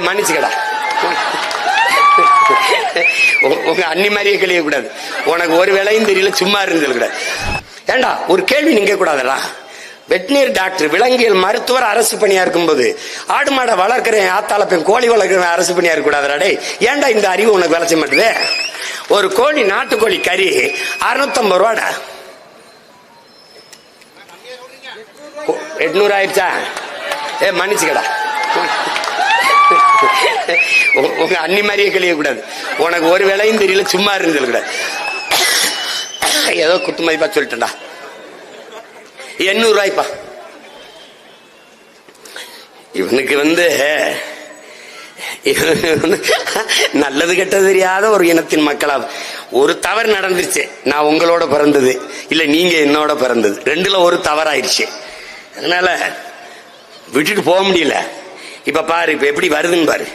மன்னிச்சுக்கடா, உங்க அண்ணி மாதிரியே கழிய கூடாது. உனக்கு ஒரு வேலையும் தெரியல, சும்மா இருந்தது கூடாது. ஏண்டா ஒரு கேள்வி நீங்க கூடாதுடா. வெட்டினரி டாக்டர், விலங்கியல் மருத்துவர் அரசு பணியா இருக்கும்போது ஆடு மாடை வளர்க்கிறேன், ஆத்தால பெண் கோழி வளர்க்கிறேன் அரசு பணியா இருக்க கூடாதுடா. டே ஏன்டா இந்த அறிவு உனக்கு விளைச்ச மாட்டுது? ஒரு கோழி, நாட்டுக்கோழி கறி 650 ரூபாடா. 800 ஆயிடுச்சா? மன்னிச்சுக்கடா, உங்க அண்ணி மாதிரியே கழிய கூடாது. உனக்கு ஒரு வேலையும் தெரியல, சும்மா இருந்தது கூடாது. ஏதோ குத்து மதிப்பா சொல்லிட்டா. 800 ரூபாய்ப்பா. இவனுக்கு நல்லது கெட்டது தெரியாத ஒரு இனத்தின் மக்களா ஒரு தவறு நடந்துருச்சு. நான் உங்களோட பிறந்தது இல்ல, நீங்க என்னோட பிறந்தது, ரெண்டுல ஒரு தவறாயிருச்சு. அதனால விட்டுட்டு போக முடியல. இப்ப பாரு, இப்ப எப்படி வருதுன்னு பாரு.